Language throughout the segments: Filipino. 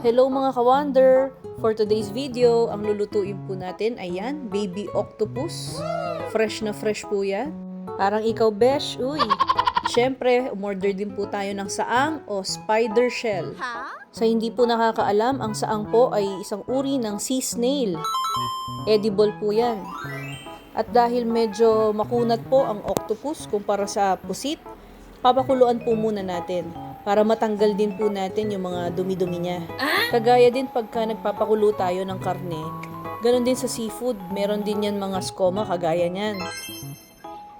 Hello mga ka-wonder! For today's video, ang lulutuin po natin ay yan, baby octopus. Fresh na fresh po yan. Parang ikaw, besh, uy! Siyempre, umorder din po tayo ng saang o spider shell. Sa hindi po nakakaalam, ang saang po ay isang uri ng sea snail. Edible po yan. At dahil medyo makunat po ang octopus kumpara sa pusit, papakuluan po muna natin para matanggal din po natin yung mga dumi-dumi niya. Kagaya din pagka nagpapakulo tayo ng karne, ganon din sa seafood, meron din yan mga skoma kagaya niyan.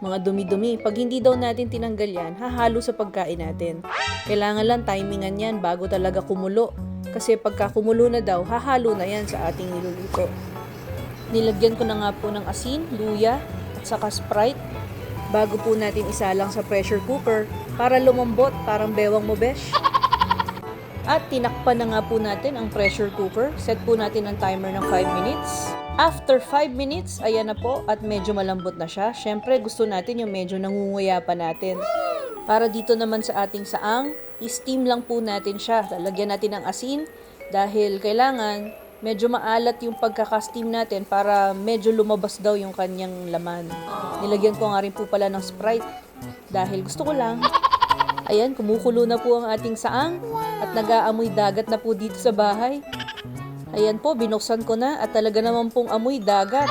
Mga dumi-dumi, pag hindi daw natin tinanggal yan, hahalo sa pagkain natin. Kailangan lang timingan yan bago talaga kumulo. Kasi pagka kumulo na daw, hahalo na yan sa ating niluluto. Nilagyan ko na nga po ng asin, luya, at saka Sprite bago po natin isalang sa pressure cooker para lumambot, parang bewang mo, besh. At tinakpan na nga po natin ang pressure cooker. Set po natin ang timer ng 5 minutes. After 5 minutes, ayan na po at medyo malambot na siya. Syempre, gusto natin yung medyo nangunguya pa natin. Para dito naman sa ating saang, i-steam lang po natin siya. Lalagyan natin ng asin dahil kailangan medyo maalat yung pagkaka-steam natin para medyo lumabas daw yung kanyang laman. Nilagyan ko nga rin po pala ng Sprite dahil gusto ko lang. Ayan, kumukulo na po ang ating saang at nag-aamoy dagat na po dito sa bahay. Ayan po, binuksan ko na at talaga naman pong amoy dagat.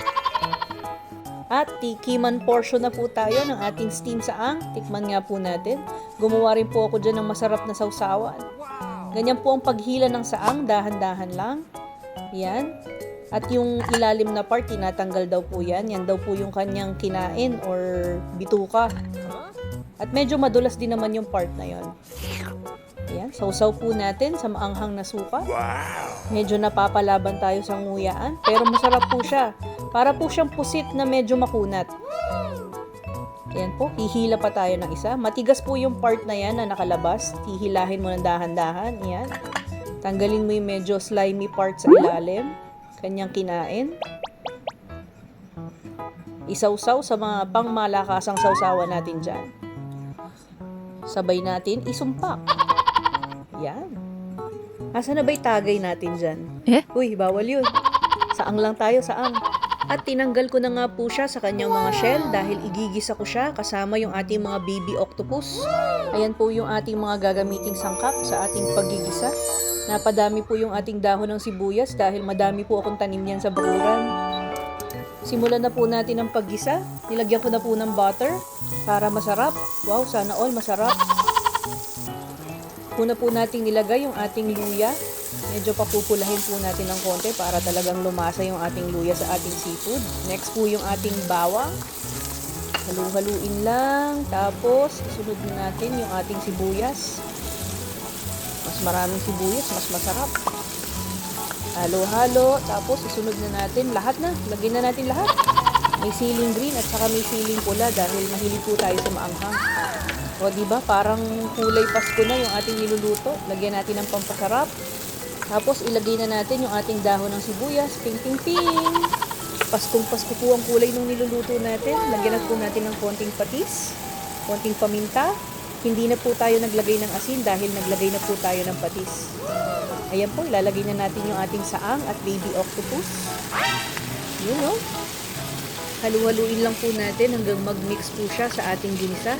At tikiman portion na po tayo ng ating steam saang. Tikman nga po natin. Gumawa rin po ako dyan ng masarap na sausawan. Ganyan po ang paghila ng saang, dahan-dahan lang. Yan. At yung ilalim na part, tinatanggal daw po yan. Yan daw po yung kanyang kinain or bituka. At medyo madulas din naman yung part na yon. Ayan, sausaw po natin sa maanghang na suka. Medyo napapalaban tayo sa nguyaan, pero masarap po siya. Para po siyang pusit na medyo makunat. Ayan po, hihila pa tayo ng isa. Matigas po yung part na yan na nakalabas. Hihilahin mo ng dahan-dahan. Ayan. Tanggalin mo yung medyo slimy part sa ilalim. Kanyang kinain. Isawsaw sa mga pangmalakasang sausawan natin dyan. Sabay natin isumpak. Yan. Asa na ba'y tagay natin dyan? Uy, bawal yun. Saang lang tayo, saang. At tinanggal ko na nga po siya sa kanyang mga shell dahil igigisa ko siya kasama yung ating mga baby octopus. Ayan po yung ating mga gagamiting sangkap sa ating paggigisa. Napadami po yung ating dahon ng sibuyas dahil madami po akong tanim yan sa bakuran. Simulan na po natin ang paggisa. Nilagyan ko na po ng butter para masarap. Wow, sana all masarap. Una po nating nilagay yung ating luya. Medyo papupulahin po natin ng konti para talagang lumasa yung ating luya sa ating seafood. Next po yung ating bawang. Halu-haluin lang. Tapos, isunod na natin yung ating sibuyas. Mas maraming sibuyas, mas masarap. Halo-halo. Tapos, isunod na natin. Lahat na. Lagyan na natin lahat. May siling green at saka may siling pula dahil mahilig po tayo sa maanghang. O, diba? Parang kulay Pasko na yung ating niluluto. Lagyan natin ng pampasarap. Tapos, ilagay na natin yung ating dahon ng sibuyas. Ping, ping, ping. Paskong-pasko po ang kulay ng niluluto natin. Lagyan na po natin ng konting patis. Konting paminta. Hindi na po tayo naglagay ng asin dahil naglagay na po tayo ng patis. Ayan po, ilalagay na natin yung ating saang at baby octopus. Yun, no? Halu-haluin lang po natin hanggang mag-mix po siya sa ating ginisa.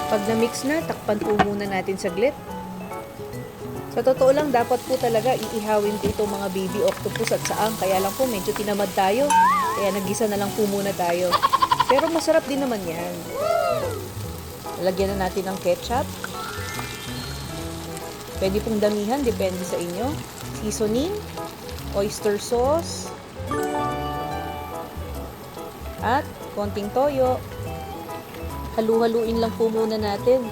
Pag na-mix na, takpan po muna natin saglit. Sa totoo lang, dapat po talaga iihawin ko itong mga baby octopus at saang. Kaya lang po, medyo tinamad tayo. Kaya nag-gisa na lang po muna tayo. Pero masarap din naman yan. Lagyan na natin ng ketchup. Pwede pong damihan, depende sa inyo. Seasoning, oyster sauce, at konting toyo. Halu-haluin lang po muna natin.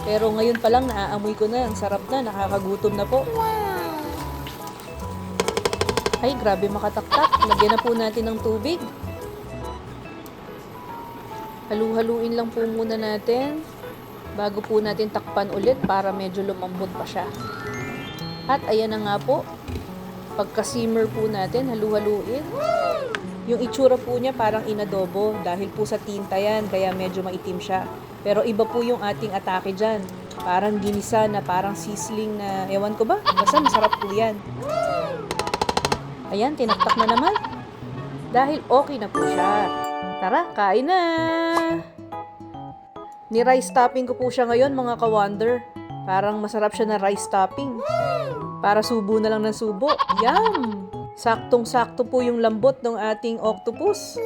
Pero ngayon pa lang naaamoy ko na. Ang sarap na, nakakagutom na po. Ay, grabe makataktak. Lagyan na po natin ng tubig. Halu-haluin lang po muna natin bago po natin takpan ulit para medyo lumambot pa siya. At ayan na nga po. Pagka-simmer po natin, halu-haluin. Yung itsura po niya parang inadobo dahil po sa tinta yan, kaya medyo maitim siya. Pero iba po yung ating atake dyan. Parang ginisa na parang sizzling na, ewan ko ba? Basta masarap po yan. Ayan, tinaktak na naman. Dahil okay na po siya. Tara, kain na! Ni-rice topping ko po siya ngayon mga ka-wonder. Parang masarap siya na rice topping. Para subo na lang ng subo. Yum! Saktong-sakto po yung lambot ng ating octopus.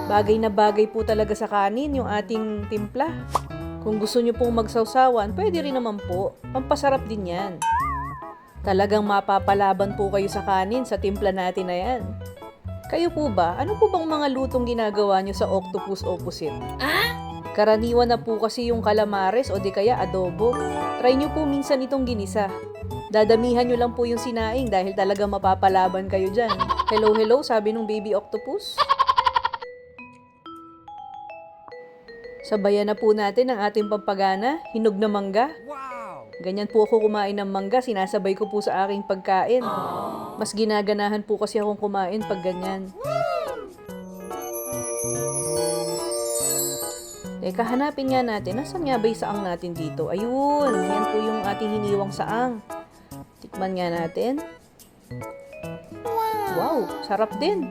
Bagay na bagay po talaga sa kanin yung ating timpla. Kung gusto nyo pong magsawsawan, pwede rin naman po. Pampasarap din yan. Talagang mapapalaban po kayo sa kanin sa timpla natin na yan. Kayo po ba? Ano po bang mga lutong ginagawa nyo sa octopus opposite? Karaniwan na po kasi yung calamares o di kaya adobo. Try nyo po minsan itong ginisa. Dadamihan nyo lang po yung sinaing dahil talaga mapapalaban kayo dyan. Hello, hello, sabi nung baby octopus. Sabayan na po natin ang ating pampagana, hinog na mangga. Ganyan po ako kumain ng mangga, sinasabay ko po sa aking pagkain. Mas ginaganahan po kasi akong kumain pag ganyan. Teka, hanapin nga natin. Nasaan nga ba yung saang natin dito? Ayun, yan po yung ating hiniwang saang. Tikman nga natin. Wow, sarap din.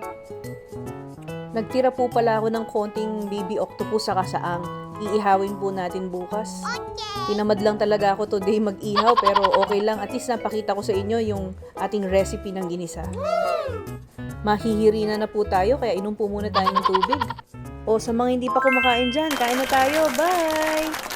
Nagtira po pala ako ng konting baby octopus sa kasaang. Iihawin po natin bukas. Tinamad lang talaga ako today mag-ihaw pero okay lang. At least napakita ko sa inyo yung ating recipe ng ginisa. Mahihirina na po tayo kaya inom po muna tayo ng tubig. O sa mga hindi pa kumakain dyan, kain na tayo. Bye!